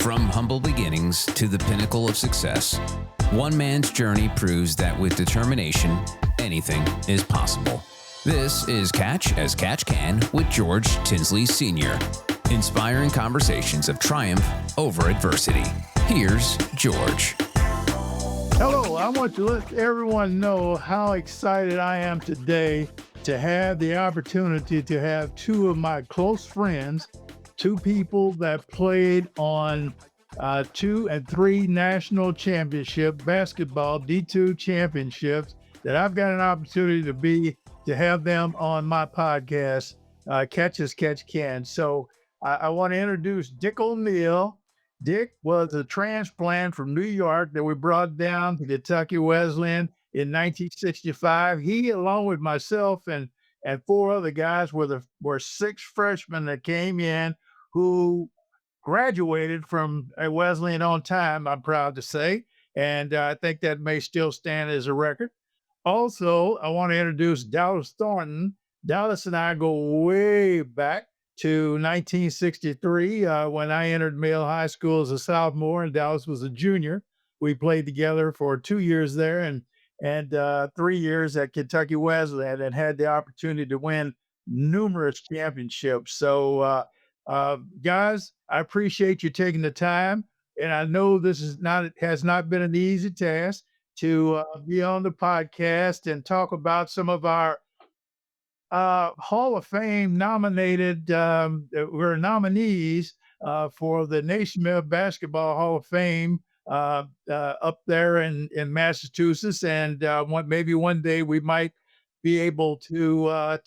From humble beginnings to the pinnacle of success, one man's journey proves that with determination, anything is possible. This is Catch as Catch Can with George Tinsley Sr., inspiring conversations of triumph over adversity. Here's George. Hello, I want to let everyone know how excited I am today to have the opportunity to have two of my close friends, two people that played on 2 and 3 national championship basketball D2 championships, that I've got an opportunity to have them on my podcast, Catch as Catch Can. So I want to introduce Dick O'Neill. Dick was a transplant from New York that we brought down to Kentucky Wesleyan in 1965. He, along with myself and 4 other guys, were 6 freshmen that came in who graduated from Wesleyan on time, I'm proud to say. And I think that may still stand as a record. Also, I want to introduce Dallas Thornton. Dallas and I go way back to 1963 when I entered Male High School as a sophomore and Dallas was a junior. We played together for 2 years there and 3 years at Kentucky Wesleyan and had the opportunity to win numerous championships. So, guys, I appreciate you taking the time, and I know this has not been an easy task to be on the podcast and talk about some of our Hall of Fame nominated, we're nominees for the Naismith Basketball Hall of Fame up there in Massachusetts, and maybe one day we might be able to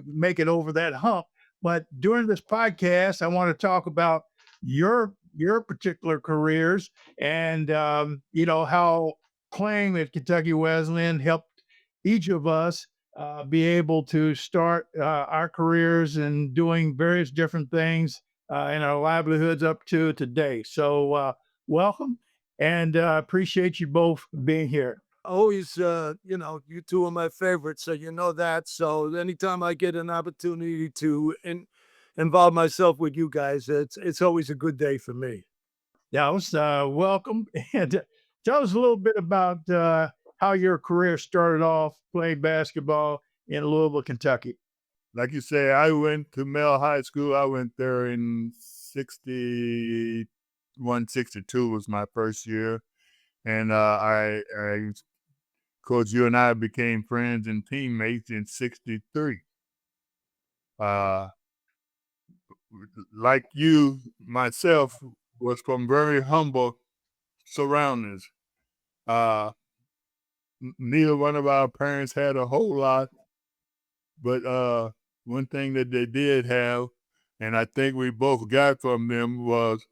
make it over that hump. But during this podcast, I want to talk about your particular careers and how playing at Kentucky Wesleyan helped each of us be able to start our careers and doing various different things in our livelihoods up to today. So welcome, and appreciate you both being here. Always, you two are my favorites, so you know that. So anytime I get an opportunity to involve myself with you guys, it's always a good day for me. Dallas, welcome, and tell us a little bit about how your career started off playing basketball in Louisville, Kentucky. Like you say, I went to Male High School. I went there in 61, 62 was my first year. And of course, you and I became friends and teammates in 63. Like you, myself, was from very humble surroundings. Neither one of our parents had a whole lot, but one thing that they did have, and I think we both got from them, was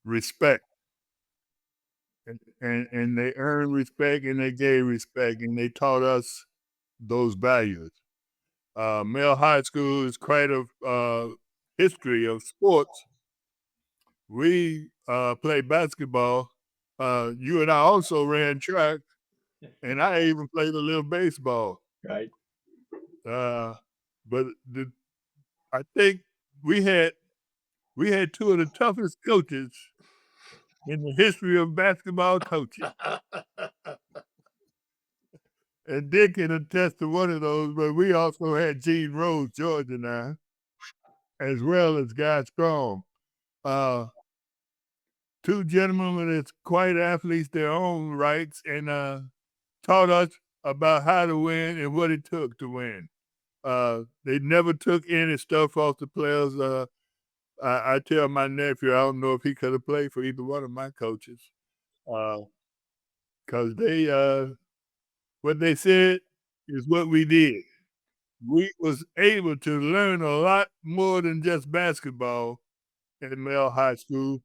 respect. And they earned respect and they gave respect and they taught us those values. Male High School is quite a history of sports. We played basketball. You and I also ran track. And I even played a little baseball. Right. But I think we had 2 of the toughest coaches in the history of basketball coaching. And Dick can attest to one of those, but we also had Gene Rose, George and I, as well as Guy Strong. 2 gentlemen that's quite athletes their own rights and taught us about how to win and what it took to win. They never took any stuff off the players. I tell my nephew, I don't know if he could have played for either one of my coaches. Because what they said is what we did. We was able to learn a lot more than just basketball at Male High School.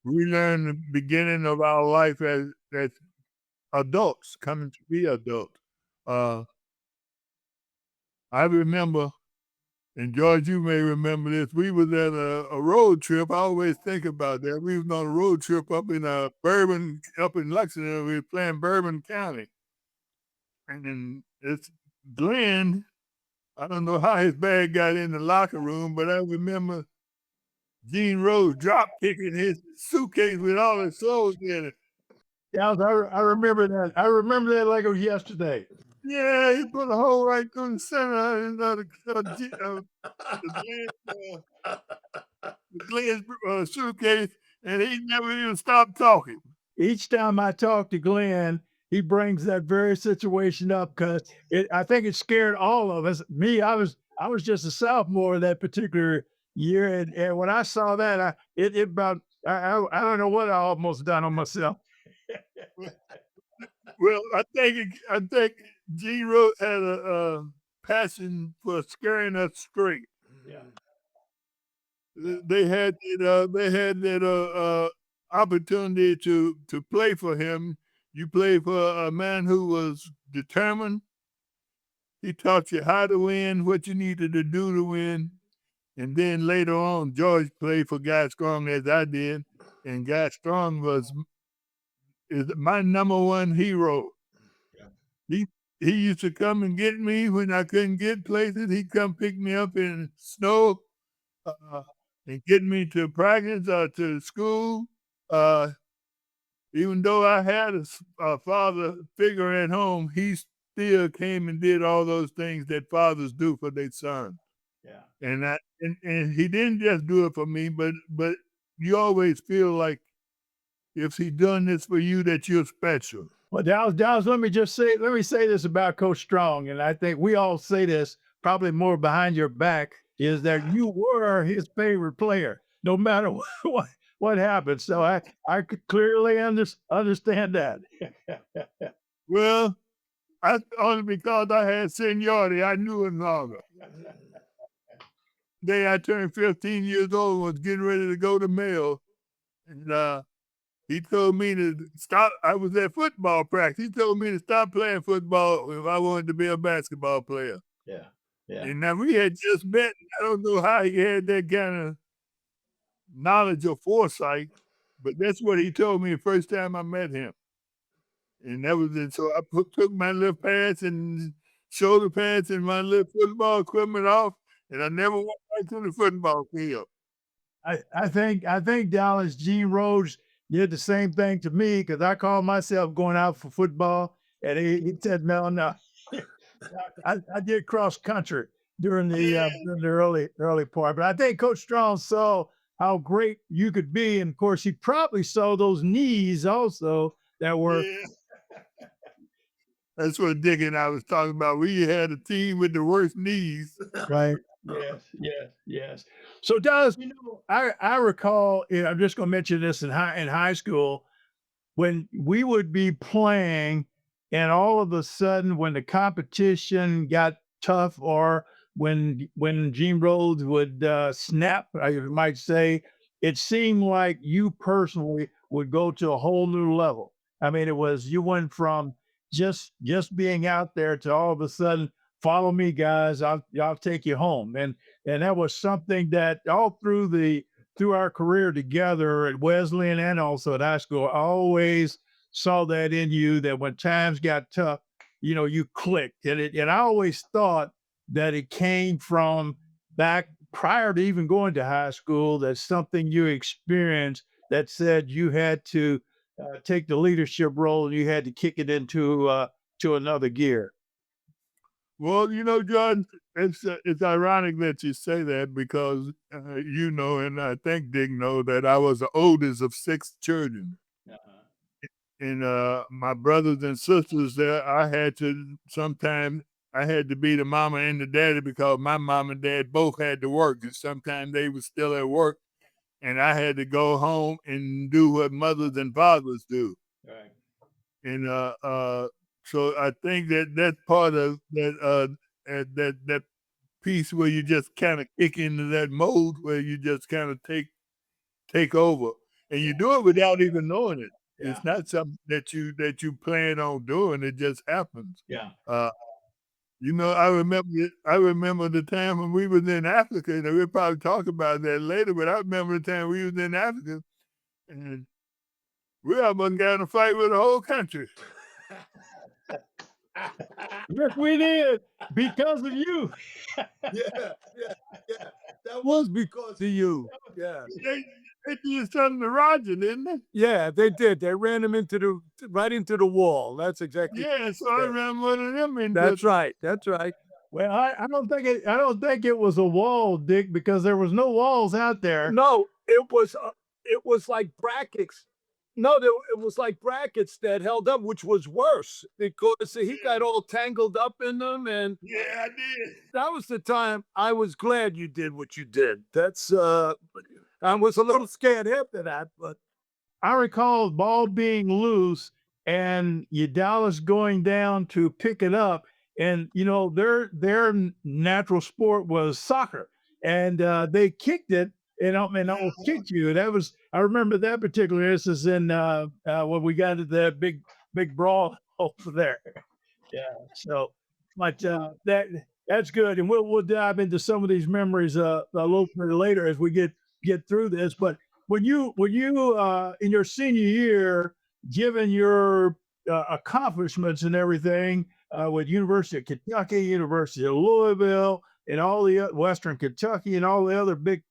We learned the beginning of our life as adults, coming to be adults. I remember, and George, you may remember this, we was at a road trip. I always think about that. We was on a road trip up in Bourbon, up in Lexington. We were playing Bourbon County. And then it's Glenn, I don't know how his bag got in the locker room, but I remember Gene Rose drop kicking his suitcase with all his clothes in it. Yeah, I remember that. I remember that like it was yesterday. Yeah, he put a hole right through the center and Glenn's suitcase, and he never even stopped talking. Each time I talk to Glenn, he brings that very situation up because I think it scared all of us. Me, I was just a sophomore that particular year, and when I saw that, it about I don't know what I almost done on myself. Well, I think Gene Rose had a passion for scaring us straight. Yeah. They had that opportunity to play for him. You played for a man who was determined. He taught you how to win, what you needed to do to win. And then later on, George played for Guy Strong as I did. And Guy Strong is my number one hero. Yeah. He used to come and get me when I couldn't get places. He'd come pick me up in snow and get me to practice or to school. Even though I had a father figure at home, he still came and did all those things that fathers do for their son. Yeah. And he didn't just do it for me, but you always feel like if he done this for you, that you're special. Well, Dallas, let me say this about Coach Strong, and I think we all say this probably more behind your back, is that you were his favorite player, no matter what happened. So I could clearly understand that. Well, only because I had seniority, I knew him longer. The day I turned 15 years old, was getting ready to go to Mail, and he told me to stop. I was at football practice. He told me to stop playing football if I wanted to be a basketball player. Yeah. Yeah. And now we had just met. I don't know how he had that kind of knowledge or foresight, but that's what he told me the first time I met him. And that was it. So I took my little pants and shoulder pads and my little football equipment off, and I never went back to the football field. I think Dallas Gene Rose did the same thing to me because I called myself going out for football, and he said, "No." I did cross country during the early part, but I think Coach Strong saw how great you could be, and of course, he probably saw those knees also that were. Yeah. That's what Dick and I was talking about. We had a team with the worst knees. Right. Yes. So, Dallas, I recall. I'm just going to mention this in high school when we would be playing, and all of a sudden, when the competition got tough, or when Gene Rhodes would snap, I might say, it seemed like you personally would go to a whole new level. I mean, you went from just being out there to all of a sudden, follow me, guys. I'll take you home, and that was something that all through our career together at Wesleyan and also at high school, I always saw that in you, that when times got tough, you clicked. And I always thought that it came from back prior to even going to high school, that's something you experienced that said you had to take the leadership role and you had to kick it into to another gear. Well, John, it's ironic that you say that because and I think Dick know that I was the oldest of 6 children. And my brothers and sisters there, I had to be the mama and the daddy because my mom and dad both had to work, and sometimes they were still at work, and I had to go home and do what mothers and fathers do. Right. And so I think that's part of that piece where you just kind of kick into that mode where you just kind of take over, and you do it without even knowing it. Yeah. It's not something that you plan on doing. It just happens. Yeah. I remember the time when we was in Africa, and we'll probably talk about that later, but I remember the time we was in Africa, and we almost got in a fight with the whole country. Yes, we did, because of you. Yeah. That was because of you. Yeah. They did something to Roger, didn't they? Yeah, they did. They ran him right into the wall. That's exactly. Yeah, so I ran one of them into. That's right. That's right. Well, I don't think it was a wall, Dick, because there was no walls out there. No, it was like brackets. No, it was like brackets that held up, which was worse because he got all tangled up in them, and Yeah, I did. that was the time I was glad you did what you did. That's I was a little scared after that, but I recall the ball being loose and Dallas going down to pick it up. And their natural sport was soccer, and they kicked it and almost kicked you. I remember that particular instance in when we got into that big brawl over there. Yeah. So, but that's good, and we'll dive into some of these memories a little bit later as we get through this. But when you in your senior year, given your accomplishments and everything with University of Kentucky, University of Louisville, and all the Western Kentucky, and all the other big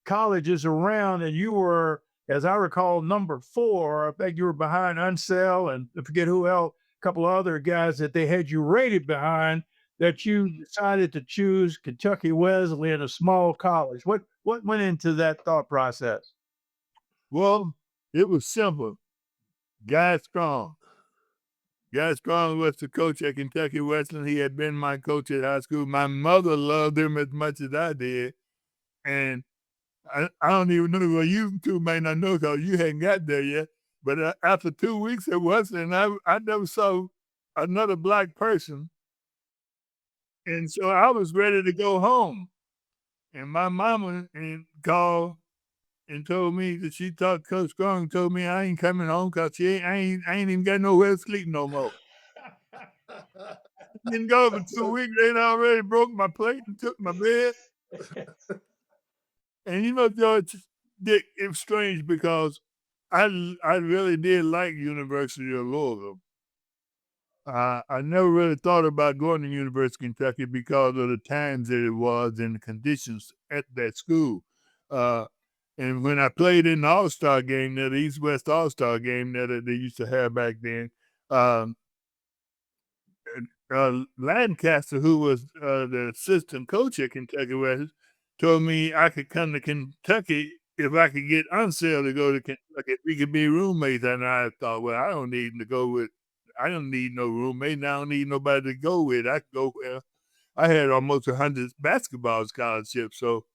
colleges around, and you were, as I recall, number 4. I think you were behind Unsell and I forget who else, a couple of other guys that they had you rated behind. That you decided to choose Kentucky Wesleyan, a small college. What went into that thought process? Well, it was simple. Guy Strong. Guy Strong was the coach at Kentucky Wesleyan. He had been my coach at high school. My mother loved him as much as I did. And I don't even know, well, you two may not know because you hadn't got there yet. But after 2 weeks at Wesleyan, I never saw another black person. And so I was ready to go home. And my mama called and told me that she thought Coach Strong told me I ain't coming home because I ain't even got nowhere to sleep no more. Didn't go for 2 weeks. They'd already broke my plate and took my bed. And George, Dick, it was strange because I really did like University of Louisville. I never really thought about going to University of Kentucky because of the times that it was and the conditions at that school. And when I played in the All-Star game, the East-West All-Star game that they used to have back then, Lancaster, who was the assistant coach at Kentucky Wesleyan, told me I could come to Kentucky if I could get Unsell to go to Kentucky. If we could be roommates. And I thought, well, I don't need no roommate, and I don't need nobody to go with. I could go. I had almost 100 basketball scholarships, so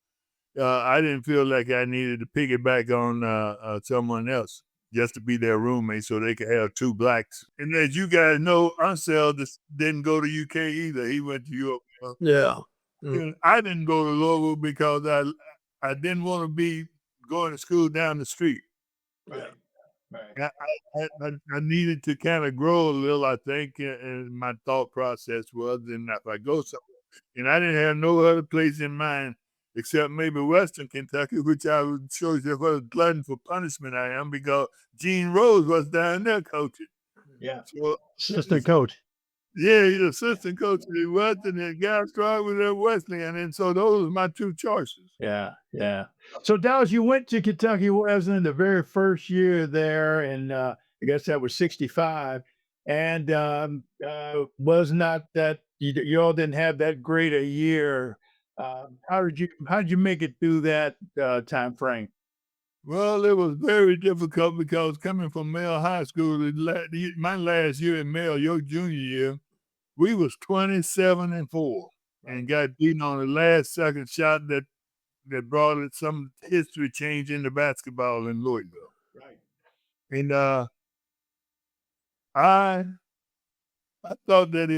I didn't feel like I needed to piggyback on someone else just to be their roommate so they could have 2 blacks. And as you guys know, Unsell didn't go to UK either. He went to Europe. yeah. I didn't go to Louisville because I didn't want to be going to school down the street. Right. I needed to kind of grow a little, I think, and my thought process was, and if I go somewhere, and I didn't have no other place in mind except maybe Western Kentucky, which I would show you what a glutton for punishment I am because Gene Rose was down there coaching. Yeah. So, Assistant coach. Yeah, he's assistant coach at Western, and Guy Strong was at Wesleyan, and so those are my 2 choices. Yeah, yeah. So Dallas, you went to Kentucky Wesleyan the very first year there, and I guess that was '65, and was not that you all didn't have that great a year. How did you make it through that time frame? Well, it was very difficult because coming from Male High School, my last year in Male, your junior year, we was 27-4 and got beaten on the last second shot that brought it some history change into basketball in Louisville. Right. And I thought that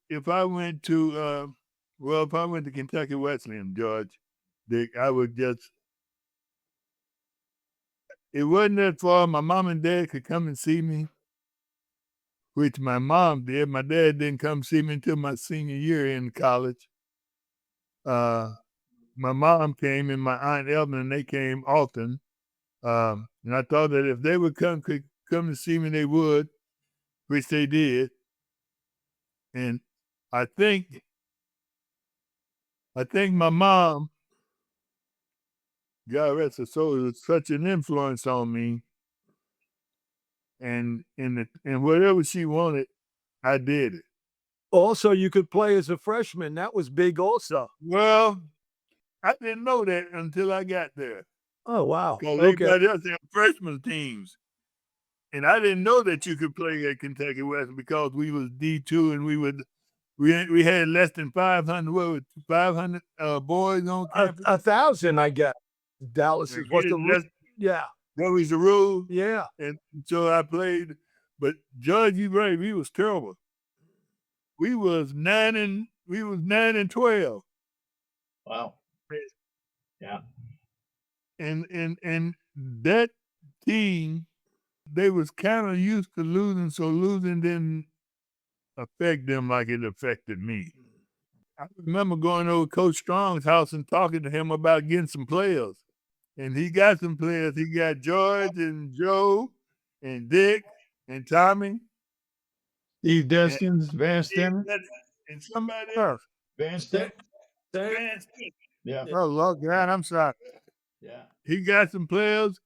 if I went to Kentucky Wesleyan, George, Dick, I would just. It wasn't that far. My mom and dad could come and see me, which my mom did. My dad didn't come see me until my senior year in college. My mom came and my Aunt Evelyn, and they came often. And I thought that if they would come to see me, they would, which they did. And I think my mom God rest his soul, it was such an influence on me. And whatever she wanted, I did it. Also, you could play as a freshman. That was big also. Well, I didn't know that until I got there. Oh, wow. Because Okay. everybody else had freshman teams. And I didn't know that you could play at Kentucky Wesleyan because we was D2 and we had less than 500, 500 boys on campus. 1,000, I guess. Dallas is what yeah. That was the rule. Yeah. And so I played. But Judge, you right, we was terrible. We was 9 and 12. Wow. Yeah. And that team, they was kind of used to losing, so losing didn't affect them like it affected me. I remember going over Coach Strong's house and talking to him about getting some players. And he got some players. He got George and Joe and Dick and Tommy. Steve Deskins, Van Stemmer. And somebody else. Van Stemmer. Yeah. Oh, Lord God, I'm sorry. Yeah. He got some players,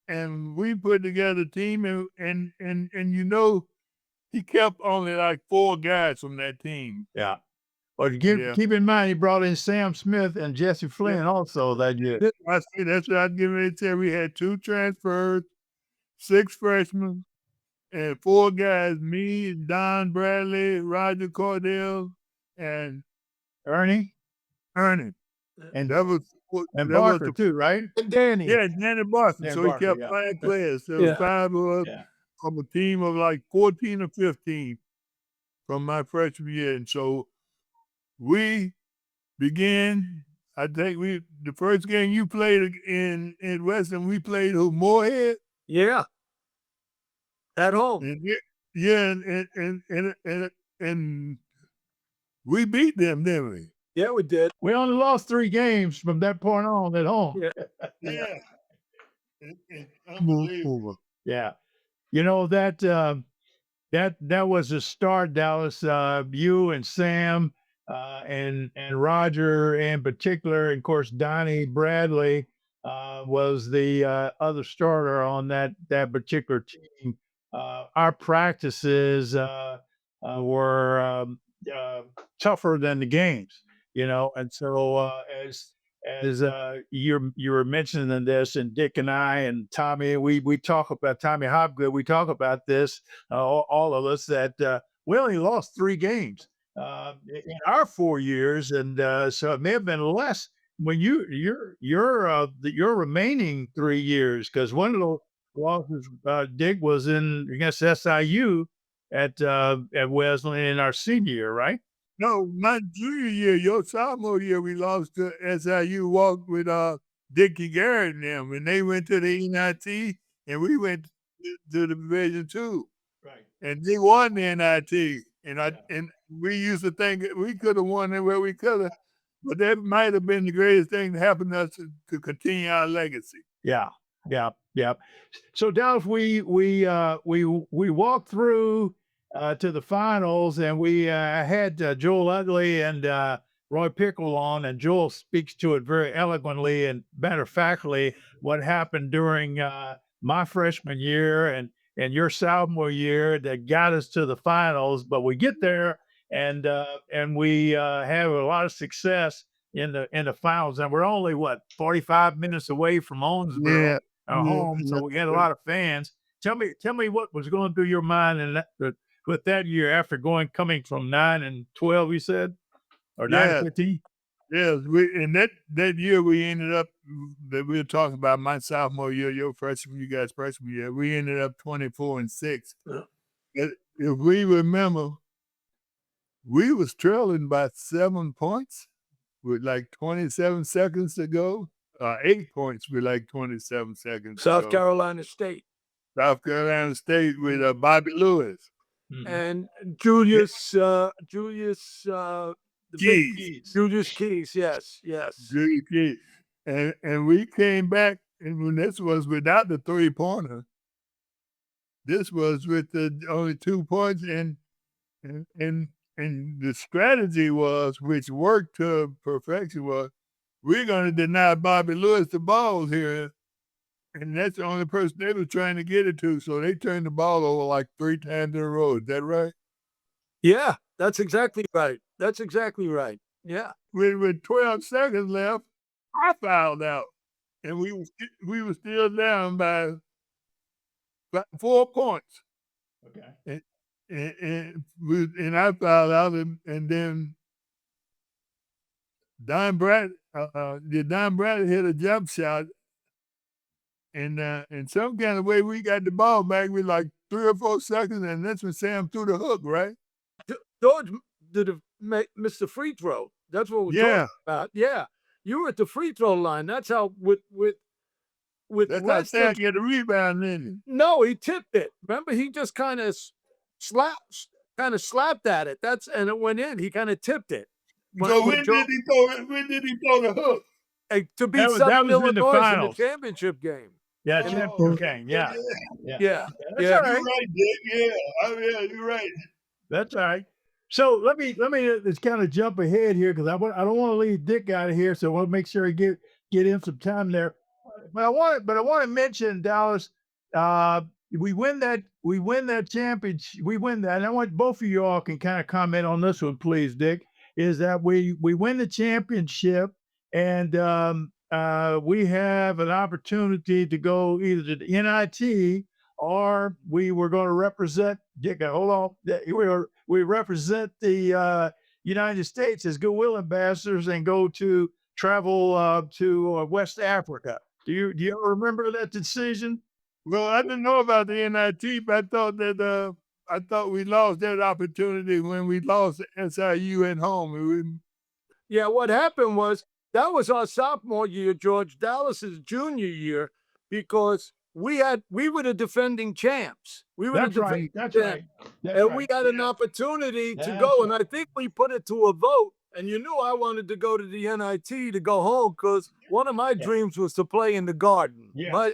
and we put together a team, and you know, he kept only like 4 guys from that team. Yeah. But keep in mind, he brought in Sam Smith and Jesse Flynn also that year. I see. That's what I was getting ready to tell you. We had 2 transfers, 6 freshmen, and 4 guys, me, Don Bradley, Roger Cordell, and Ernie. And that was Barker too, right? And Danny. Yeah, Danny Barker. So Barker, he kept 5 players. So it was 5 of us from a team of like 14 or 15 from my freshman year. And so we began, I think the first game you played in Western, we played Moorhead. Yeah. At home. And we beat them, didn't we? Yeah, we did. We only lost 3 games from that point on at home. Yeah. Unbelievable. Yeah. You know, that was a start, Dallas. You and Sam and Roger in particular, and of course Donnie Bradley was the other starter on that particular team. Our practices were tougher than the games, you know, and so as you were mentioning this, and Dick and I and Tommy, we talk about Tommy Hopgood. We talk about this, all of us, that we only lost 3 games in our 4 years, and so it may have been less when your remaining 3 years, because one of the losses, Dick, was against SIU at Wesleyan in our senior year, right? No, my junior year, your sophomore year, we lost to SIU, walked with Dickie Garrett and them, and they went to the NIT, and we went to the Division II. Right. And they won the NIT, and we used to think we could have won it where we could have, but that might have been the greatest thing that happened to us to continue our legacy. Yeah. So Dallas, we walked through to the finals, and we had Joel Utley and Roy Pickle on, and Joel speaks to it very eloquently and matter of factly what happened during my freshman year and your sophomore year that got us to the finals. But we get there, and we have a lot of success in the finals, and we're only 45 minutes away from Owensboro, our home, so we had a lot of fans. Tell me what was going through your mind in that year after coming from 9 and 12, you said, or 9 and 15. Yes, and that year we ended up, that we were talking about my sophomore year, your freshman, you guys freshman year, we ended up 24-6. If we remember, we was trailing by 7 points with like 27 seconds to go. 8 points with like 27 seconds. South Carolina State with Bobby Lewis. Mm-hmm. And Julius Keys. Julius Keys, yes. Julius Keys. And we came back, and when this was without the 3-pointer, this was with the only 2 points, and the strategy was, which worked to perfection, was we're going to deny Bobby Lewis the ball here. And that's the only person they were trying to get it to. So they turned the ball over like 3 times in a row. Is that right? Yeah, that's exactly right. That's exactly right. Yeah. With 12 seconds left, I fouled out. And we were still down by 4 points. Okay. And I fouled out, and then Don Bradley hit a jump shot, and in some kind of way we got the ball back with like 3 or 4 seconds, and that's when Sam threw the hook, right? George did missed the free throw. That's what we're talking about. Yeah, you were at the free throw line. That's how with that's how Sam get a rebound in it. No, he tipped it. Remember, he just kind of slapped at it. And it went in. He kind of tipped it. So when did he throw the hook? To beat Southern Illinois in the championship game. Yeah, championship game. Yeah. That's all right. You're right, Dick. Yeah, you're right. That's all right. So let me just kind of jump ahead here because I don't want to leave Dick out of here. So I want to make sure I get in some time there. But I want to mention, Dallas. We win that championship. We win that. And I want both of you all can kind of comment on this one, please, Dick. Is that we win the championship, and we have an opportunity to go either to the NIT or we were going to represent. Dick, hold on. We represent the United States as goodwill ambassadors and go to travel to West Africa. Do you remember that decision? Well, I didn't know about the NIT, but I thought we lost that opportunity when we lost SIU at home. Yeah, what happened was that was our sophomore year, George. Dallas's junior year, because we were the defending champs. We were That's right. And we had an opportunity to go, and I think we put it to a vote. And you knew I wanted to go to the NIT to go home because one of my dreams was to play in the Garden. Yeah.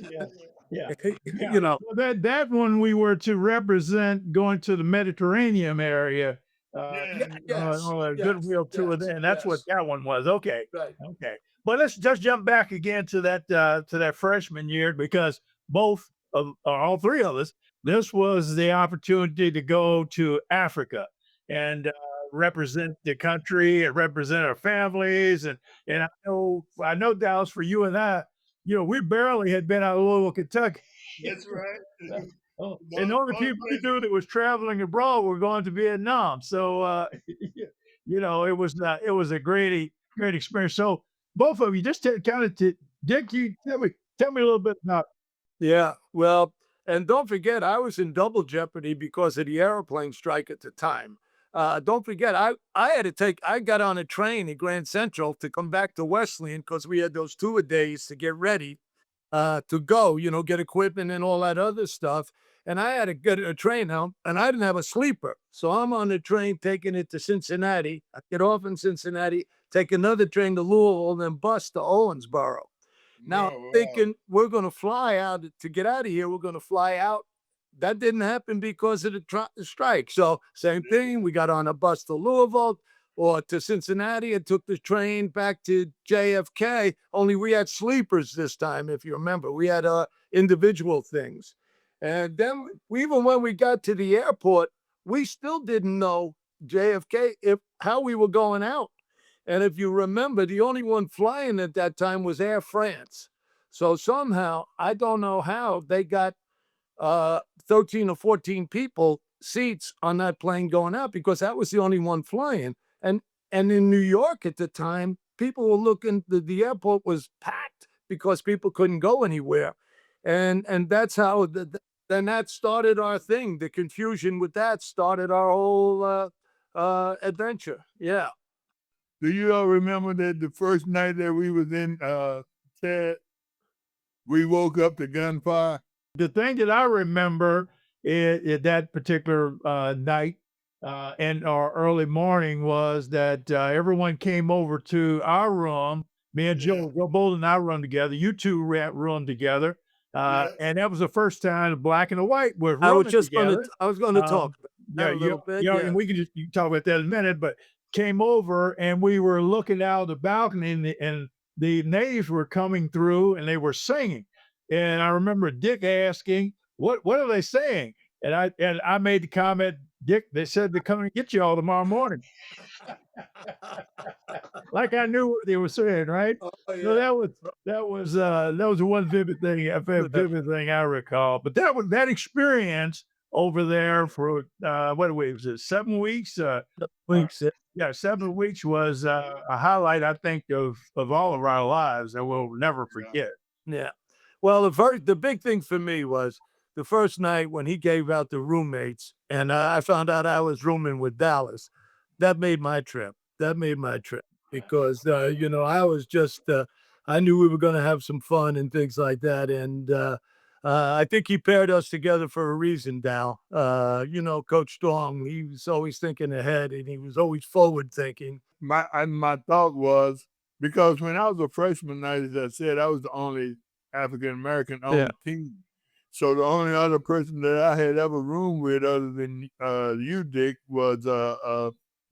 You know, that one we were to represent going to the Mediterranean area. On a goodwill tour there, and that's what that one was. Okay, right. Okay. But let's just jump back again to that freshman year because all three of us, this was the opportunity to go to Africa and represent the country and represent our families. And I know Dallas, for you and I, we barely had been out of Louisville, Kentucky. That's right. And the only people we knew that was traveling abroad were going to Vietnam. So, it was a great experience. So both of you, just Dick, you tell me a little bit about. Yeah, well, and don't forget, I was in double jeopardy because of the airplane strike at the time. Don't forget, I got on a train at Grand Central to come back to Wesleyan because we had those two-a-days to get ready to go, get equipment and all that other stuff. And I had to get a train home, and I didn't have a sleeper. So I'm on the train taking it to Cincinnati. I get off in Cincinnati, take another train to Louisville, and then bus to Owensboro. Now, I'm thinking we're going to fly out to get out of here. We're going to fly out. That didn't happen because of the strike. So same thing. We got on a bus to Louisville or to Cincinnati and took the train back to JFK. Only we had sleepers this time, if you remember. We had individual things. And then even when we got to the airport, we still didn't know JFK how we were going out. And if you remember, the only one flying at that time was Air France. So somehow, I don't know how, they got 13 or 14 people seats on that plane going out because that was the only one flying. And in New York at the time, people were looking, the airport was packed because people couldn't go anywhere. And that's how then that started our thing. The confusion with that started our whole adventure. Yeah. Do you all remember that the first night that we was in Chad, we woke up to gunfire? The thing that I remember at that particular night and our early morning was that everyone came over to our room. Me and Joe Bold and I run together. You two run together. And that was the first time the black and the white were running together. I was going to talk about a little bit. And we can you can talk about that in a minute, but came over and we were looking out the balcony and the natives were coming through and they were singing. And I remember Dick asking, what are they saying? And I made the comment, Dick, they said they're coming to get you all tomorrow morning. Like I knew what they were saying, right? Oh, So yeah. that was one vivid thing I recall. But that experience over there for what was it, 7 weeks? Weeks. Yeah, 7 weeks was a highlight, I think, of all of our lives that we'll never forget. Yeah. Well, the big thing for me was the first night when he gave out the roommates, and I found out I was rooming with Dallas. That made my trip. That made my trip because I was just I knew we were going to have some fun and things like that, and I think he paired us together for a reason, Dal. Coach Strong, he was always thinking ahead, and he was always forward thinking. My thought was, because when I was a freshman, as I said, I was the only African American on Yeah. the team. So the only other person that I had ever roomed with, other than you, Dick, was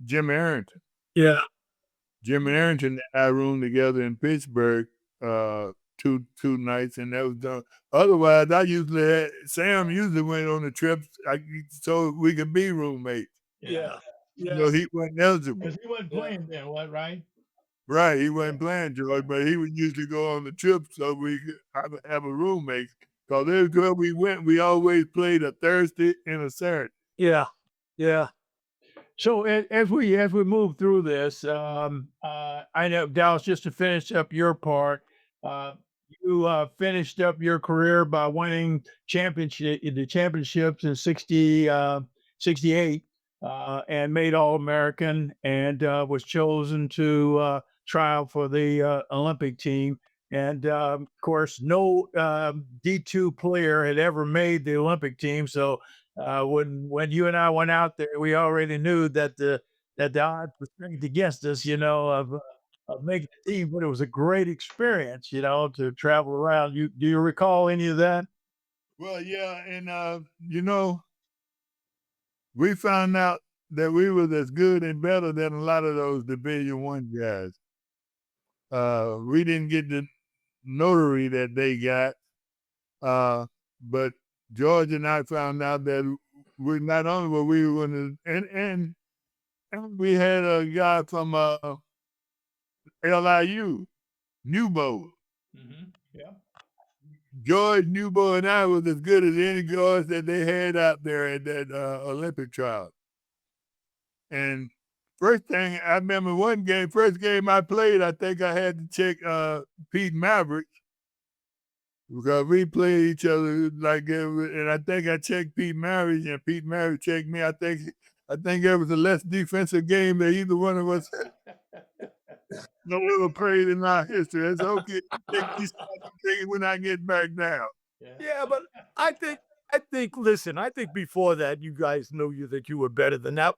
Jim Arrington. Yeah. Jim and Arrington and I roomed together in Pittsburgh two nights, and that was done. Otherwise, Sam usually went on the trips so we could be roommates. Yeah. He wasn't eligible. Because he wasn't playing then, right? Right, he wasn't playing, George, but he would usually go on the trip so we could have a roommate. Because everywhere we went, we always played a Thursday and a Saturday. Yeah. Yeah. So as we move through this, I know, Dallas, just to finish up your part, you finished up your career by winning the championships in 68, and made All-American, and was chosen to try out for the Olympic team. And of course, no D2 player had ever made the Olympic team. So when you and I went out there, we already knew that the odds were stacked against us, of making the team. But it was a great experience, to travel around. Do you recall any of that? Well, yeah, and we found out that we was as good and better than a lot of those Division I guys. We didn't get the notary that they got, but George and I found out that we not only were we going to, and we had a guy from LIU, Newbo. Mm-hmm. Yeah. George Newbo and I was as good as any guards that they had out there at that Olympic trial. And first thing, I remember first game I played, I think I had to check Pete Maravich, because we played each other and I think I checked Pete Maravich, and Pete Maravich checked me. I think it was a less defensive game that either one of us ever played in our history. It's okay. Take it when I get back down. Yeah, but I think listen, I think before that you guys knew that you were better than that.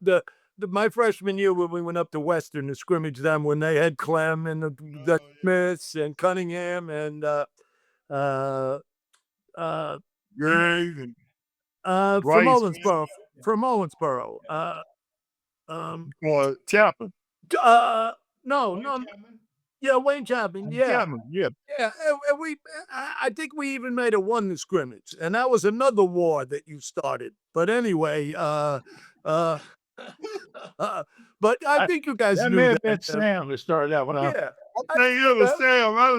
My freshman year when we went up to Western to scrimmage them, when they had Clem and the Smiths and Cunningham and Greg and from Owensboro. or Chapman. No. Yeah, Wayne Chapman. Yeah. Chapman, yeah. Yeah, and I think we even made a one to scrimmage, and that was another war that you started. But anyway, but I think you guys That knew may have that. been Sam that started that one out. Yeah. I think it was Sam. I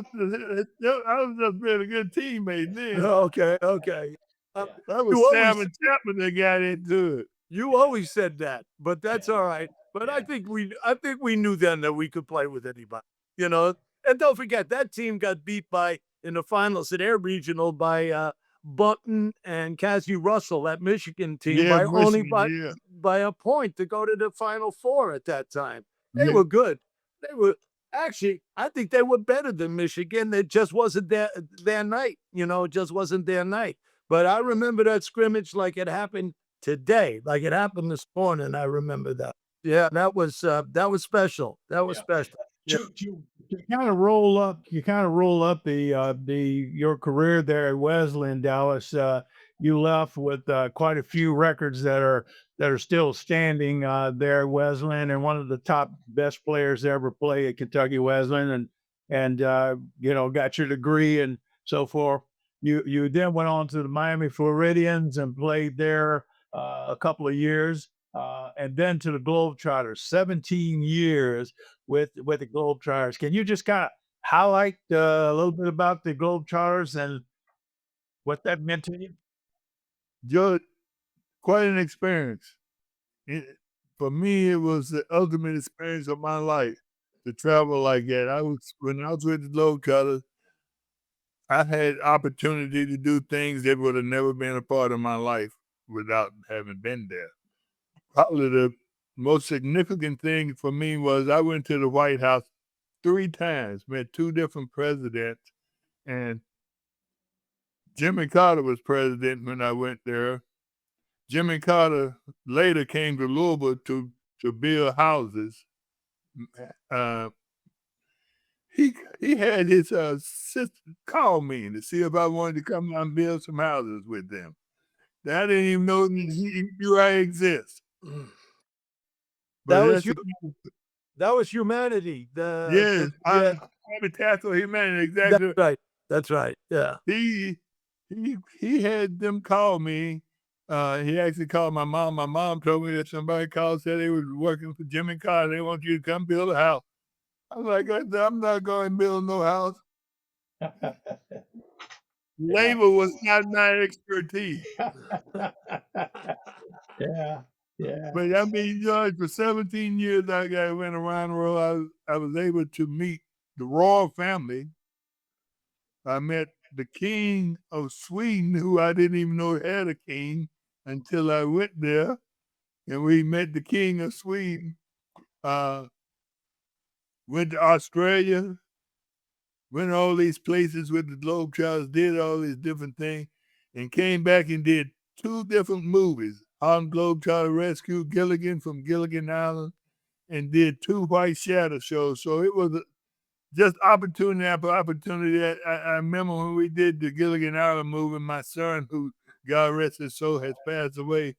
was just being a good teammate then. Okay. That was Sam and Chapman that got into it. You always said that, but that's all right. But I think we knew then that we could play with anybody. And don't forget that team got beat in the finals at Air Regional by Button and Cassie Russell, that Michigan team, by a point to go to the Final Four at that time. They were good. They were actually, I think they were better than Michigan. It just wasn't their night. It just wasn't their night. But I remember that scrimmage like it happened today, like it happened this morning. I remember that. Yeah, that was special. That was special. Yeah. To kind of roll up your career there at Wesleyan, Dallas. You left with quite a few records that are still standing there at Wesleyan, and one of the top best players to ever play at Kentucky Wesleyan. And and got your degree and so forth. You then went on to the Miami Floridians and played there a couple of years, and then to the Globetrotters. 17 years with the Globetrotters. Can you just kind of highlight a little bit about the Globetrotters and what that meant to you? Just quite an experience. It, for me, it was the ultimate experience of my life to travel like that. When I was with the Globetrotters, I had opportunity to do things that would have never been a part of my life without having been there. Probably the most significant thing for me was I went to the White House 3 times, met 2 different presidents, and Jimmy Carter was president when I went there. Jimmy Carter later came to Louisville to build houses. Uh, he had his sister call me to see if I wanted to come out and build some houses with them. I didn't even know he knew I exist. But That was that's you. That was humanity. yes, Yeah, Habitat for Humanity, that's exactly. right. That's right. Yeah. He had them call me. He actually called my mom. My mom told me that somebody called, said they was working for Jimmy Carter. They want you to come build a house. I was like, I'm not going to build no house. Labor was not my expertise. Yeah, yeah. But I mean, George, for 17 years, I went around the world. I was able to meet the royal family. I met the king of Sweden, who I didn't even know had a king until I went there. And we met the king of Sweden. Went to Australia, went to all these places with the Globetrotters, did all these different things, and came back and did 2 different movies. Harlem Globetrotter Rescue, Gilligan from Gilligan Island, and did 2 White Shadow shows. So it was just opportunity after opportunity. I remember when we did the Gilligan Island movie, my son, who God rest his soul, has passed away.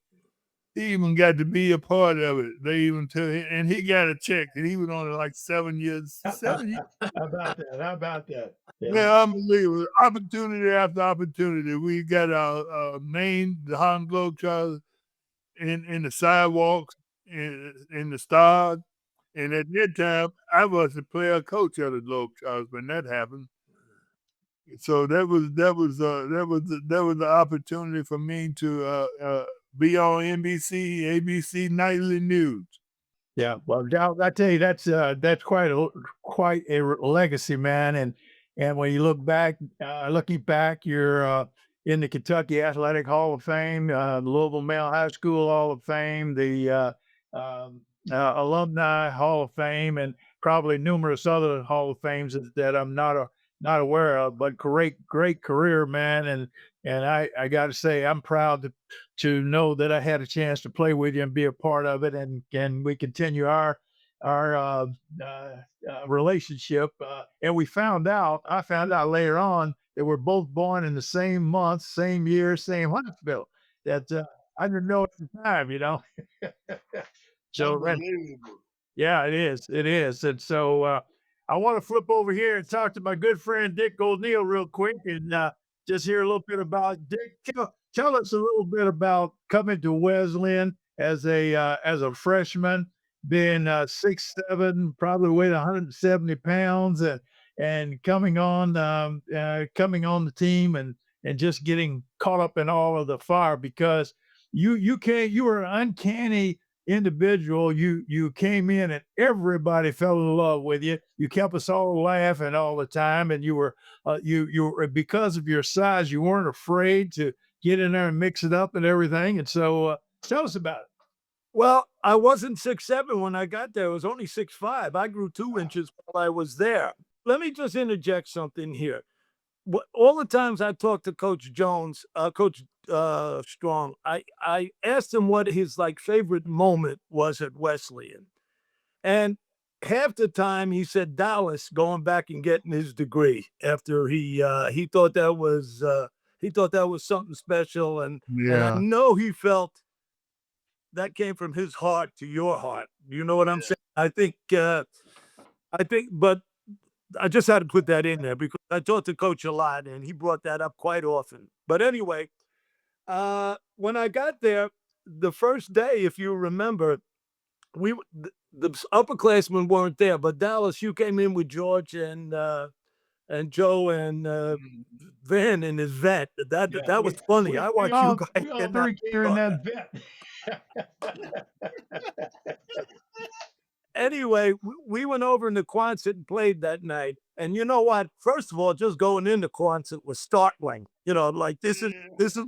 He even got to be a part of it. They even told him, and he got a check, and he was on it like 7 years. 7 years. How about that? How about that? Yeah. Yeah, unbelievable. Opportunity after opportunity. We got our name, the Harlem Globetrotters, in the sidewalks, in the stars. And at that time, I was the player coach of the Globetrotters when that happened. So that was the opportunity for me to be on NBC, ABC Nightly News. Yeah, well, Dow, I tell you, that's quite a legacy, man. And when you looking back, you're in the Kentucky Athletic Hall of Fame, the Louisville Male High School Hall of Fame, the Alumni Hall of Fame, and probably numerous other Hall of Fames that I'm not aware of. But great career, man. And I got to say, I'm proud to know that I had a chance to play with you and be a part of it, and we continue our relationship. And I found out later on that we're both born in the same month, same year, same hospital. That I didn't know at the time. So Unbelievable. yeah, it is. It is. And so I want to flip over here and talk to my good friend Dick O'Neill real quick and just hear a little bit about Dick. Tell us a little bit about coming to Wesleyan as a freshman, being 6'7", probably weighed 170 pounds, and coming on the team and just getting caught up in all of the fire because you were an uncanny individual. You came in and everybody fell in love with you. You kept us all laughing all the time, and you were because of your size, you weren't afraid to get in there and mix it up and everything. And so tell us about it. Well, I wasn't 6'7" when I got there. I was only 6'5". I grew 2 inches while I was there. Let me just interject something here. All the times I talked to Coach Jones, Coach Strong, I asked him what his favorite moment was at Wesleyan, and half the time he said Dallas going back and getting his degree after he thought that was something special, and I Yeah. know he felt that came from his heart to your heart. You know what I'm saying? I think, but I just had to put that in there because I talked to Coach a lot, and he brought that up quite often. But anyway, when I got there, the first day, if you remember, the upperclassmen weren't there, but Dallas, you came in with George and Joe and Van in his vet. That was funny. I watched you guys we all getting out. three came in that vet. Anyway, we went over into Quonset and played that night. And you know what? First of all, just going into Quonset was startling. Like this is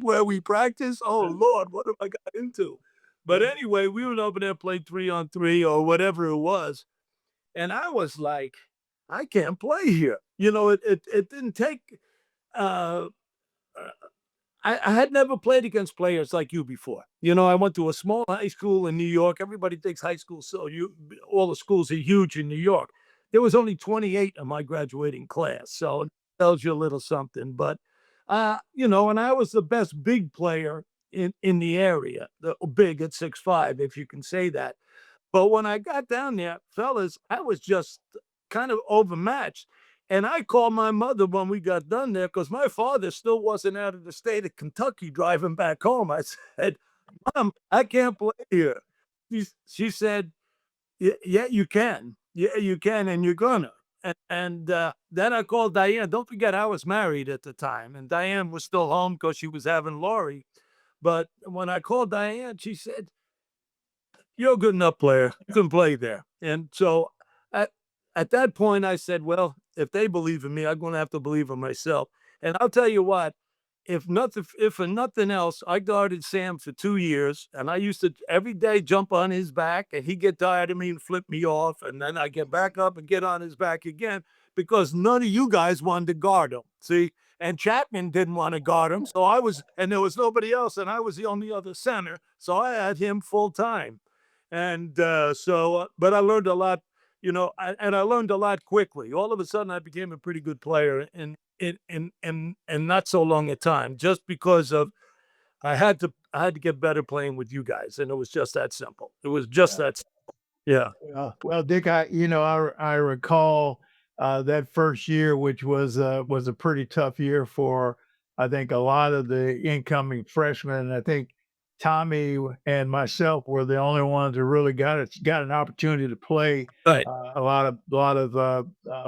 where we practice. Oh Lord, what have I got into? But anyway, we went over there, played 3-on-3 or whatever it was, and I was like, I can't play here. It didn't take. Uh, I had never played against players like you before. I went to a small high school in New York. Everybody thinks high school, all the schools are huge in New York. There was only 28 of my graduating class, so it tells you a little something. But and I was the best big player in the area, the big at 6'5", if you can say that. But when I got down there, fellas, I was just kind of overmatched. And I called my mother when we got done there because my father still wasn't out of the state of Kentucky driving back home. I said, Mom, I can't play here. She said, yeah, you can. Yeah, you can, and you're gonna. And then I called Diane. Don't forget, I was married at the time, and Diane was still home because she was having Lori. But when I called Diane, she said, you're a good enough player. You can play there. And so at, at that point, I said, well, if they believe in me, I'm going to have to believe in myself. And I'll tell you what, if for nothing else, I guarded Sam for 2 years, and I used to every day jump on his back, and he'd get tired of me and flip me off, and then I get back up and get on his back again because none of you guys wanted to guard him. See, and Chapman didn't want to guard him, and there was nobody else, and I was the only other center, so I had him full time. And but I learned a lot, and I learned a lot quickly. All of a sudden, I became a pretty good player in not so long a time, just because of I had to get better playing with you guys, and it was just that simple. It was just that, yeah. Well, Dick, I recall that first year, which was a pretty tough year for I think a lot of the incoming freshmen. I think Tommy and myself were the only ones who really got an opportunity to play Right. a lot of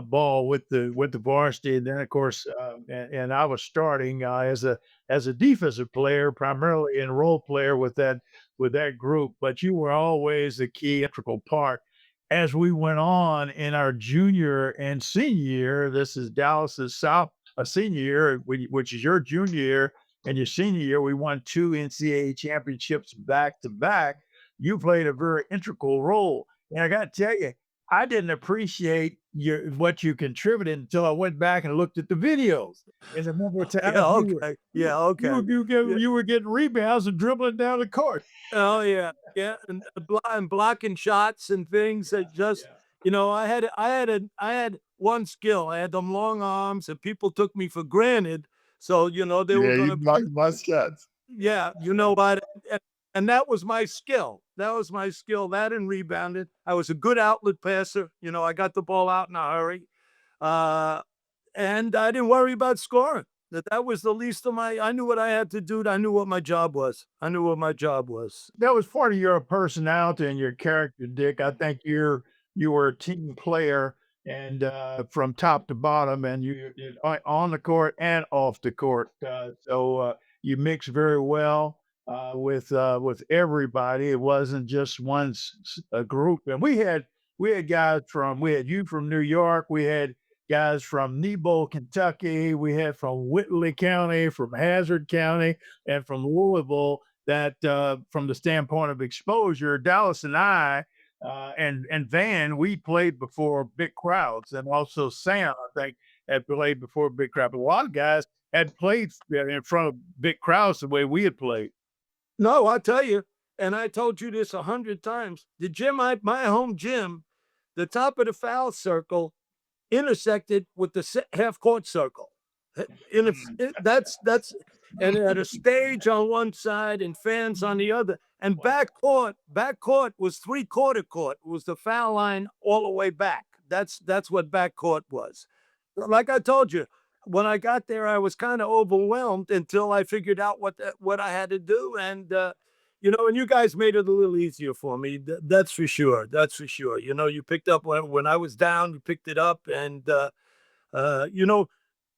ball with the varsity. And then, of course, and I was starting as a defensive player, primarily and role player with that group. But you were always the key integral part as we went on in our junior and senior year. This is Dallas's senior year, which is your junior year, and your senior year. We won 2 NCAA championships back to back. You played a very integral role, and I got to tell you, I didn't appreciate what you contributed until I went back and looked at the videos. As a member of Yeah. Okay. Yeah. Okay. you were getting rebounds and dribbling down the court. Oh yeah, yeah, and blocking shots and things that just, I had one skill. I had them long arms, and people took me for granted. So they were Yeah, you gonna, blocked my shots. yeah, you know what, and that was my skill. That was my skill. That and rebounded. I was a good outlet passer. I got the ball out in a hurry, uh, and I didn't worry about scoring. That was the least of my. I knew what I had to do. I knew what my job was. I knew what my job was. That was part of your personality and your character, Dick. I think you were a team player and from top to bottom, and on the court and off the court. So you mix very well with everybody. It wasn't just a group, and we had guys we had you from New York. We had guys from Nebo, Kentucky. We had from Whitley County, from Hazard County, and from Louisville. That from the standpoint of exposure, Dallas and I and Van, we played before big crowds, and also Sam, I think, had played before big crowd. But a lot of guys had played in front of big crowds the way we had played. No, I tell you, and I told you this 100 times. The gym, my home gym, the top of the foul circle intersected with the half court circle. That's and it had a stage on one side and fans on the other. And back court was 3/4 court. It was the foul line all the way back. That's what backcourt was. Like I told you, when I got there, I was kind of overwhelmed until I figured out what I had to do, and and you guys made it a little easier for me. That's for sure. That's for sure. You picked up when I was down, you picked it up, and uh, you know,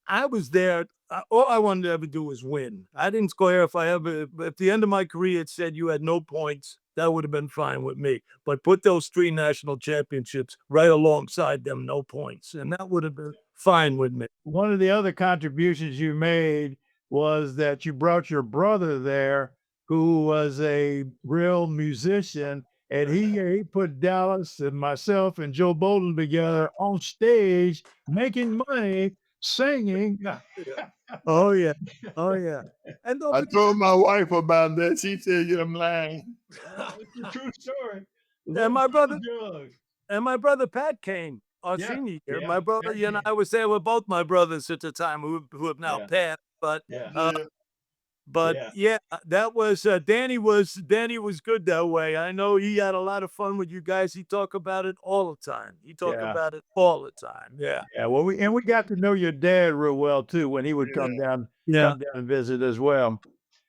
I was there. All I wanted to ever do was win. I didn't care if the end of my career it said you had no points, that would have been fine with me. But put those 3 national championships right alongside them, no points, and that would have been fine with me. One of the other contributions you made was that you brought your brother there, who was a real musician, and he put Dallas and myself and Joe Bolden together on stage, making money, singing. Oh yeah, oh yeah. And don't I forget, told my wife about that. She said, "I'm lying." It's a true story. and my brother Drugs. and my brother Pat came our Yeah, senior year. yeah, My brother, Pat and came. I was there with both my brothers at the time, who have now Yeah, passed. But yeah, Yeah. But yeah, yeah, that was Danny was good that way. I know he had a lot of fun with you guys. He talked about it all the time. He talked yeah. about it all the time. Yeah. Yeah, well, we got to know your dad real well too when he would Yeah. Yeah. come down and visit as well.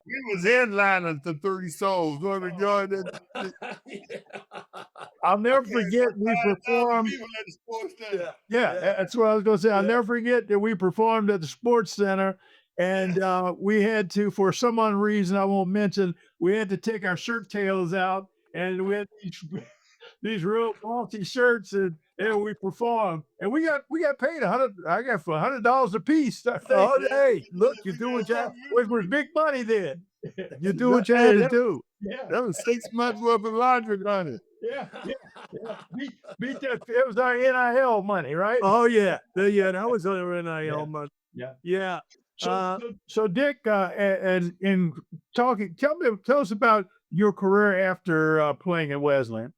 We was headlining to 30 Souls. One of the joint that I'll never carried forget about we 5,000 performed. people at the sports center. Yeah, that's what I was gonna say. I'll Yeah. never forget that we performed at the sports center, and we had to, for some unknown reason I won't mention, we had to take our shirt tails out, and we had these real faulty shirts, and we performed, and we got paid I got for $100 a piece, I think, Oh, Yeah, hey, look, you we do got what you some which was big money then. you do what you had to do. Yeah. That was 6 months worth of laundry on it. Yeah, yeah, yeah. Beat that. It was our NIL money, right? Oh yeah, that was our NIL Yeah. month. Yeah. Yeah. So, Uh, so Dick, and in talking, tell us about your career after playing at Wesleyan.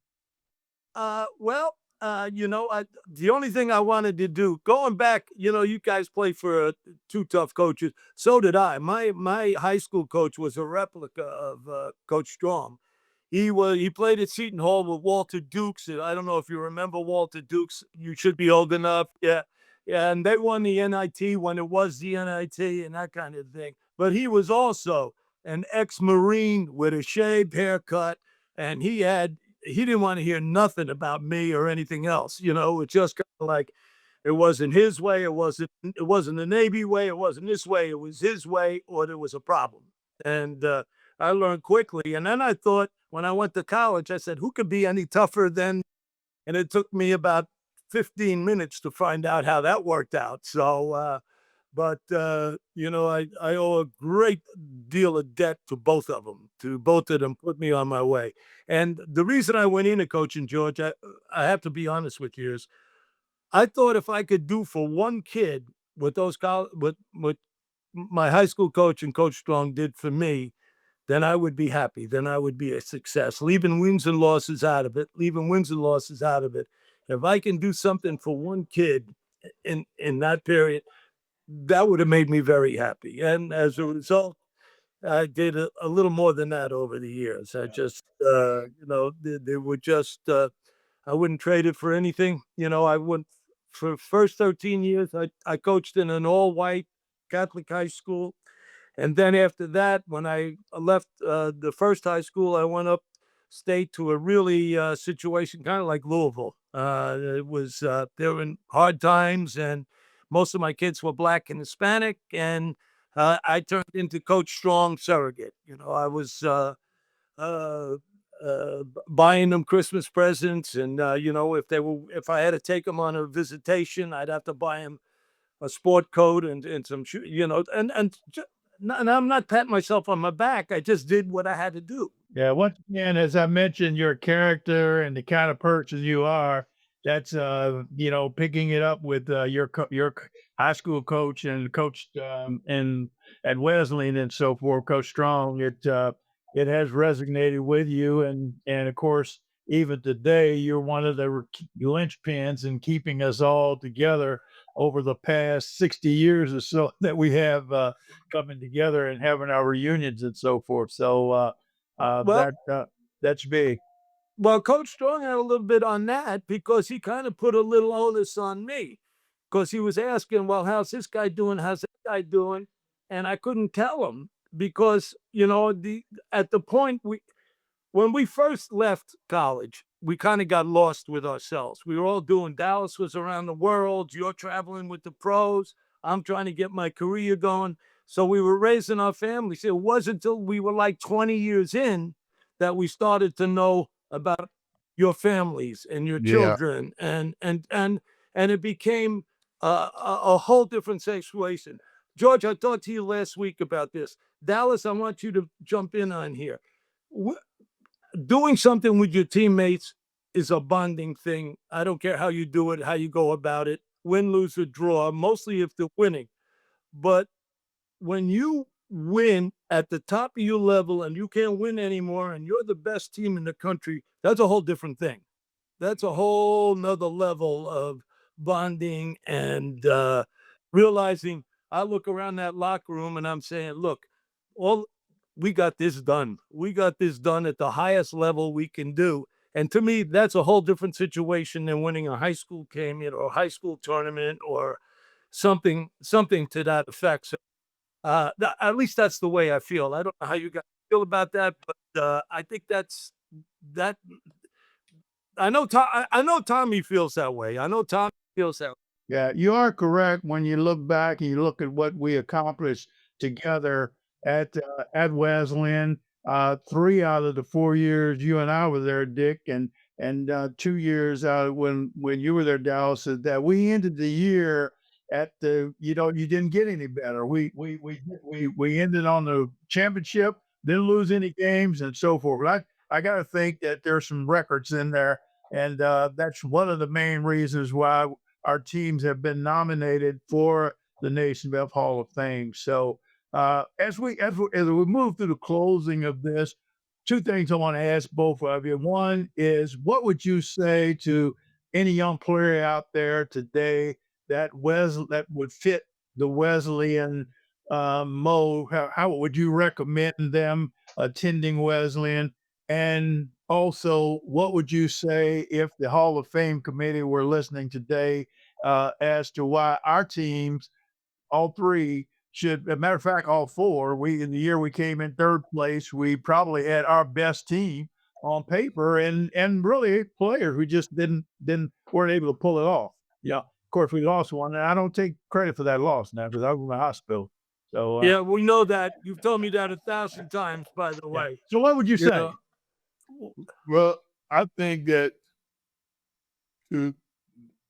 well, the only thing I wanted to do, going back, you guys play for two tough coaches. So did I. My high school coach was a replica of Coach Strong. He played at Seton Hall with Walter Dukes. And I don't know if you remember Walter Dukes. You should be old enough. Yeah. Yeah. And they won the NIT when it was the NIT and that kind of thing. But he was also an ex-Marine with a shaved haircut. And he didn't want to hear nothing about me or anything else. It's just kind of like it wasn't his way. It wasn't the Navy way. It wasn't this way. It was his way, or there was a problem. And I learned quickly. And then I thought, when I went to college, I said, who could be any tougher than? And it took me about 15 minutes to find out how that worked out. So, I owe a great deal of debt to both of them. To both of them, put me on my way. And the reason I went into coaching, George, I have to be honest with you, is I thought if I could do for one kid what what my high school coach and Coach Strong did for me, then I would be happy. Then I would be a success. Leaving wins and losses out of it. If I can do something for one kid in that period, that would have made me very happy. And as a result, I did a little more than that over the years. I just, they were just, I wouldn't trade it for anything. I wouldn't, for first 13 years, I coached in an all white Catholic high school. And then after that, when I left the first high school, I went up state to a really situation kind of like Louisville. It was they were in hard times, and most of my kids were black and Hispanic, and I turned into Coach Strong surrogate. I was buying them Christmas presents, and if I had to take them on a visitation, I'd have to buy them a sport coat and some shoes, and I'm not patting myself on my back. I just did what I had to do. Yeah, once again, as I mentioned, your character and the kind of person you are, that's picking it up with your high school coach and coach and at Wesleyan and so forth, Coach Strong. It has resonated with you, and of course, even today, you're one of the linchpins in keeping us all together over the past 60 years or so that we have coming together and having our reunions and so forth. So Well, that's big. Well, Coach Strong had a little bit on that because he kind of put a little onus on me because he was asking, well, how's this guy doing? How's that guy doing? And I couldn't tell him because, at the point when we first left college, we kind of got lost with ourselves. We were all doing, Dallas was around the world. You're traveling with the pros. I'm trying to get my career going. So we were raising our families. It wasn't until we were like 20 years in that we started to know about your families and your Yeah. children. And it became a whole different situation. George, I talked to you last week about this. Dallas, I want you to jump in on here. Doing something with your teammates is a bonding thing. I don't care how you do it, how you go about it, win, lose, or draw, mostly if they're winning. But when you win at the top of your level and you can't win anymore and you're the best team in the country, that's a whole different thing. That's a whole nother level of bonding and realizing. I look around that locker room and I'm saying, look, all we got this done. We got this done at the highest level we can do. And to me, that's a whole different situation than winning a high school game or a high school tournament or something to that effect. So, at least that's the way I feel. I don't know how you guys feel about that, but I think that I know Tommy feels that way. I know Tommy feels that way. Yeah, you are correct when you look back and you look at what we accomplished together at Wesleyan. 3 out of the 4 years you and I were there, Dick, and 2 years out when you were there, Dallas. Is that we ended the year at you didn't get any better. We ended on the championship, didn't lose any games, and so forth. But I got to think that there's some records in there, and that's one of the main reasons why our teams have been nominated for the Naismith Hall of Fame. So as we move through the closing of this, two things I want to ask both of you. One is, what would you say to any young player out there today that would fit the Wesleyan mold? How would you recommend them attending Wesleyan? And also, what would you say if the Hall of Fame committee were listening today as to why our teams, all three, should, as a matter of fact, all four, in the year we came in third place, we probably had our best team on paper and really players who just weren't able to pull it off. Yeah. Of course, we lost one, and I don't take credit for that loss now because I was in the hospital. So Yeah, we know that. You've told me that 1,000 times, by the yeah. way. So what would you You say? know, Well, I think that to,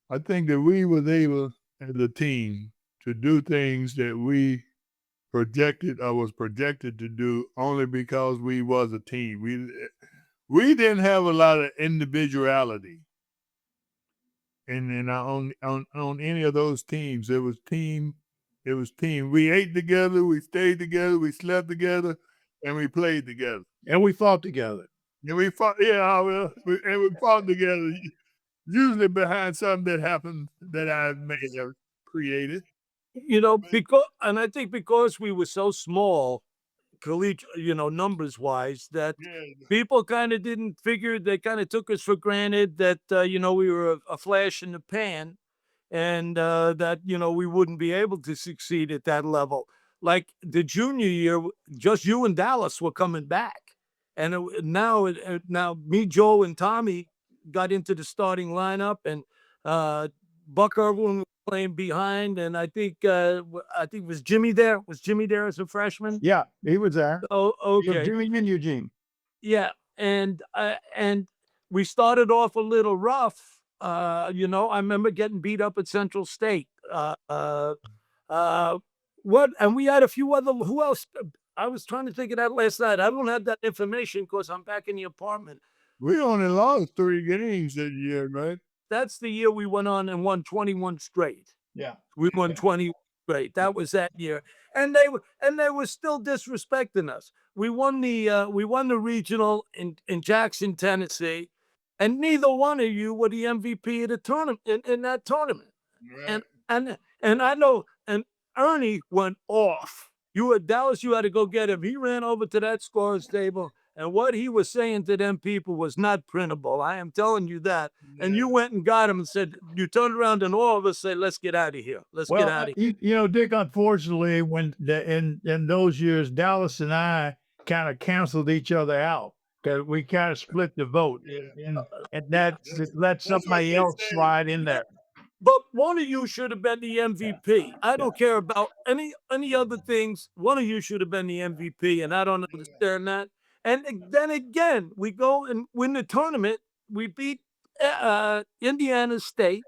I think that we was able as a team to do things that we was projected to do only because we was a team. We didn't have a lot of individuality on any of those teams. It was team. We ate together, we stayed together, we slept together, and we played together. And we fought together. And we fought. Yeah, well, we fought together. Usually behind something that happened that I may have created. and I think because we were so small, numbers wise, that Yeah, people kind of didn't figure, they kind of took us for granted that, we were a flash in the pan and that, we wouldn't be able to succeed at that level. Like the junior year, just you and Dallas were coming back. And now me, Joe, and Tommy got into the starting lineup, and Buck Irwin was playing behind, and I think was Jimmy there? Was Jimmy there as a freshman? Yeah, he was there. Oh, okay. Jimmy and Eugene. Yeah, and we started off a little rough. I remember getting beat up at Central State. And we had a few other. Who else? I was trying to think of that last night. I don't have that information because I'm back in the apartment. we only lost 3 games that year, right? That's the year we went on and won 21 straight. Yeah. We won 20 straight. That was that year. And they were still disrespecting us. We won the regional in Jackson, Tennessee, and neither one of you were the MVP of the tournament in that tournament. Right. And I know, and Ernie went off. You at Dallas, you had to go get him. He ran over to that scorer's table And what he was saying to them people was not printable. I am telling you that. And you went and got him and said, you turned around and all of us say, let's get out of here. Let's get Well, out of here. Dick, unfortunately, in those years, Dallas and I kind of canceled each other out because we kind of split the vote, and that let somebody else slide in there. But one of you should have been the MVP. I don't care about any other things. One of you should have been the MVP, and I don't understand that. And then again, we go and win the tournament. We beat Indiana State,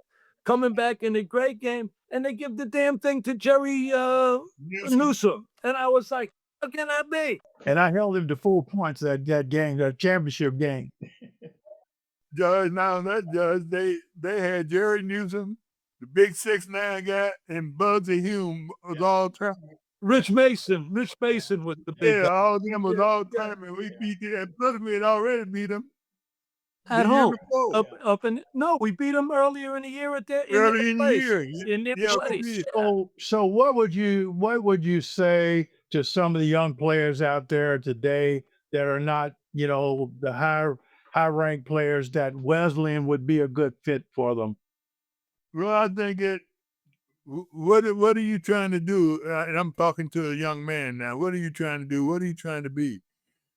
coming back in a great game, and they give the damn thing to Jerry Newsom. And I was like, how can that be? And I held him to 4 points that game, that championship game. Judge, they had Jerry Newsom, the big 6'9" guy, and Bugsy Hume was all time. Rich Mason was the big guy. All of them was all time, and we beat them. And plus, we had already beat them at home. We beat them earlier in the year in their place. So what would you say to some of the young players out there today that are not, the high ranked players, that Wesleyan would be a good fit for them? Well, I think what are you trying to do? And I'm talking to a young man now. What are you trying to do? What are you trying to be?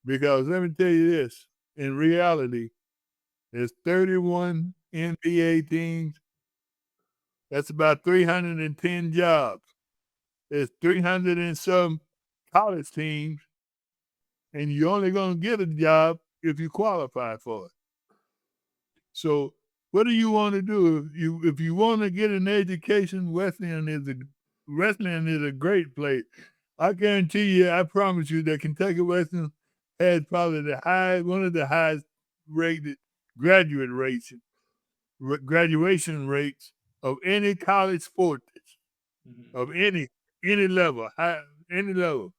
Because let me tell you this, in reality, there's 31 NBA teams. That's about 310 jobs. There's 300 and some college teams, and you're only going to get a job if you qualify for it. So what do you want to do? If you want to get an education, Wesleyan is a great place. I guarantee you, I promise you that Kentucky Wesleyan has probably one of the highest rated graduation rates of any college sport, of any level, any level.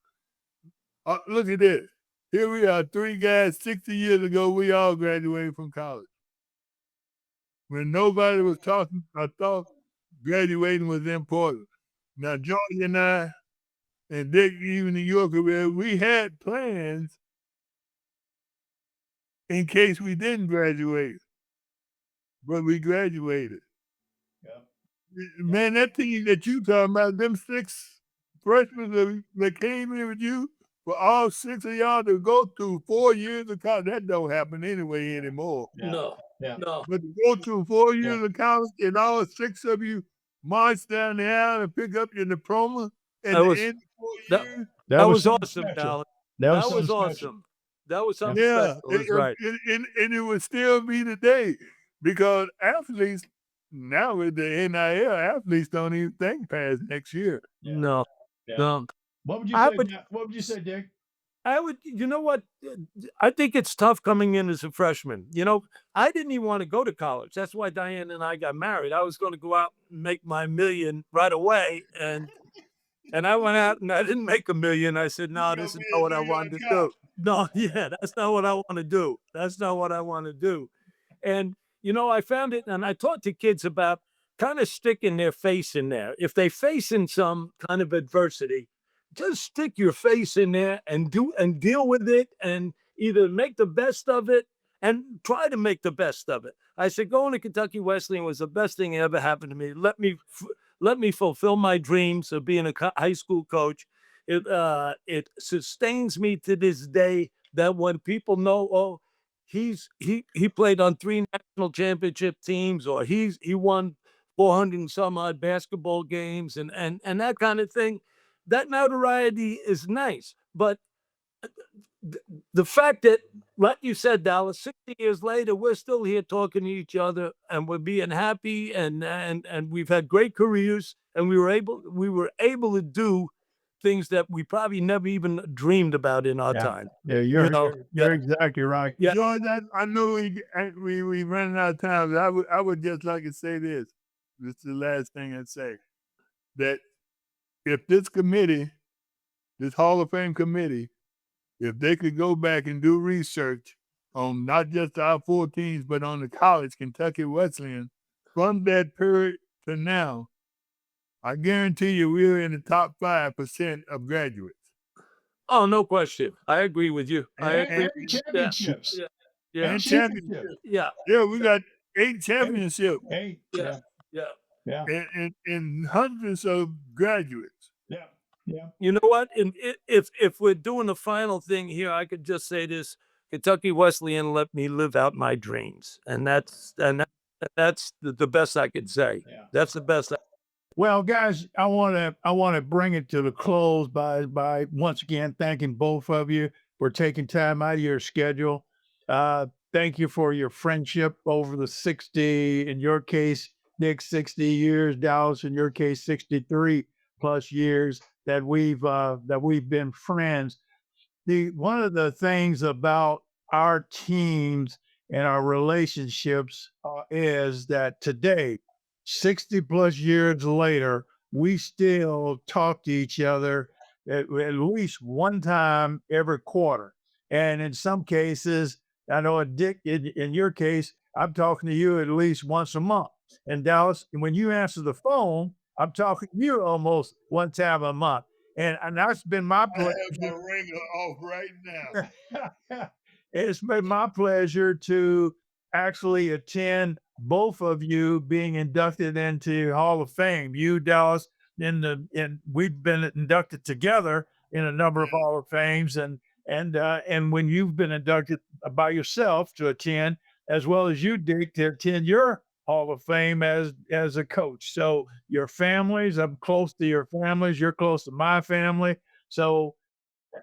Look at this. Here we are, 3 guys, 60 years ago, we all graduated from college. When nobody was talking, I thought graduating was important. Now, George and I, and Dick, even in your career, we had plans in case we didn't graduate. But we graduated. Yeah. Man, that team that you talking about, them 6 freshmen that came in with you, for all 6 of y'all to go through 4 years of college, that don't happen anyway anymore. No. But to go through 4 years of college and all 6 of you march down the aisle and pick up your diploma at the end of 4 years. That was awesome, Dallas. That was awesome. That was something special. Right. And it would still be today, because athletes, now with the NIL, athletes don't even think past next year. No. What would you say, Dick? You know what? I think it's tough coming in as a freshman. I didn't even want to go to college. That's why Diane and I got married. I was going to go out and make my $1 million right away. And I went out and I didn't make $1 million. I said, no, this is not what I wanted to do. No, that's not what I want to do. That's not what I want to do. And, I found it, and I taught the kids about kind of sticking their face in there. If they face in some kind of adversity, just stick your face in there and deal with it, and either make the best of it and try to make the best of it. I said, going to Kentucky Wesleyan was the best thing that ever happened to me. Let me fulfill my dreams of being a high school coach. It sustains me to this day that when people know, he played on 3 national championship teams, or he won 400 and some odd basketball games, and that kind of thing. That notoriety is nice, but the fact that, like you said, Dallas, 60 years later, we're still here talking to each other, and we're being happy, and we've had great careers, and we were able to do things that we probably never even dreamed about in our time. Yeah, you're exactly right. Yeah, George, I know we running out of time. But I would just like to say this. This is the last thing I'd say. That if this committee, this Hall of Fame committee, if they could go back and do research on not just our 4 teams, but on the college, Kentucky Wesleyan, from that period to now, I guarantee you we're in the top 5% of graduates. Oh, no question. I agree with you. I agree. And championships. Yeah. Yeah. And championship. Yeah. Yeah, we got 8 championships Hey, Yeah. yeah, Yeah. yeah, and hundreds of graduates. yeah, yeah. You know what? And if we're doing the final thing here, I could just say this: Kentucky Wesleyan let me live out my dreams, and that's the best I could say. Yeah. That's the best. Well, guys, I want to bring it to the close by once again thanking both of you for taking time out of your schedule. Thank you for your friendship over the 60, in your case, Nick, 60 years, Dallas, in your case, 63 plus years that we've been friends. One of the things about our teams and our relationships is that today, 60 plus years later, we still talk to each other at least one time every quarter. And in some cases, I know, Dick, in your case, I'm talking to you at least once a month. And Dallas, when you answer the phone, I'm talking to you almost one time a month. And that's been my I pleasure. have my ringer off right now. It's been my pleasure to actually attend both of you being inducted into Hall of Fame. You, Dallas, and we've been inducted together in a number of Hall of Fames, and when you've been inducted by yourself to attend, as well as you, Dick, to attend your Hall of Fame as a coach. So your families, I'm close to your families, you're close to my family. So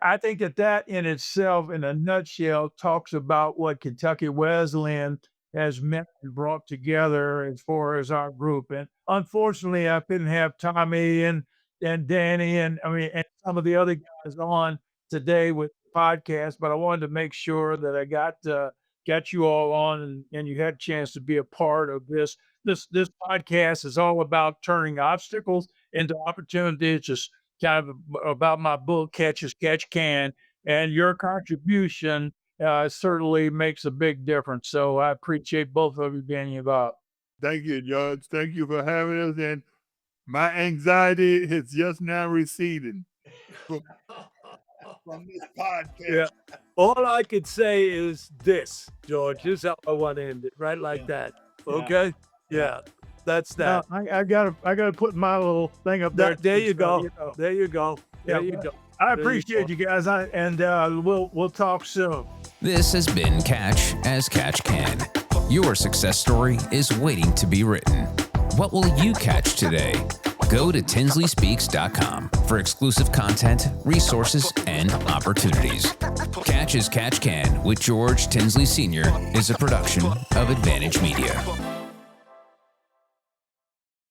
I think that in itself, in a nutshell, talks about what Kentucky Wesleyan has meant and brought together as far as our group. And unfortunately, I couldn't have Tommy and Danny and some of the other guys on today with the podcast, but I wanted to make sure that I got you all on and you had a chance to be a part of this. This podcast is all about turning obstacles into opportunities. Just kind of about my book, Catch as Catch Can, and your contribution certainly makes a big difference. So I appreciate both of you being involved. Thank you, George. Thank you for having us. And my anxiety is just now receding from this podcast. Yeah. All I could say is this, George. This is how I want to end it, right like that. Okay? Yeah. That's that. Now, I gotta put my little thing up there. There you go. There you go. There you go. I appreciate you guys, and we'll talk soon. This has been Catch as Catch Can. Your success story is waiting to be written. What will you catch today? Go to tinsleyspeaks.com for exclusive content, resources, and opportunities. Catch as Catch Can with George Tinsley Sr. is a production of Advantage Media.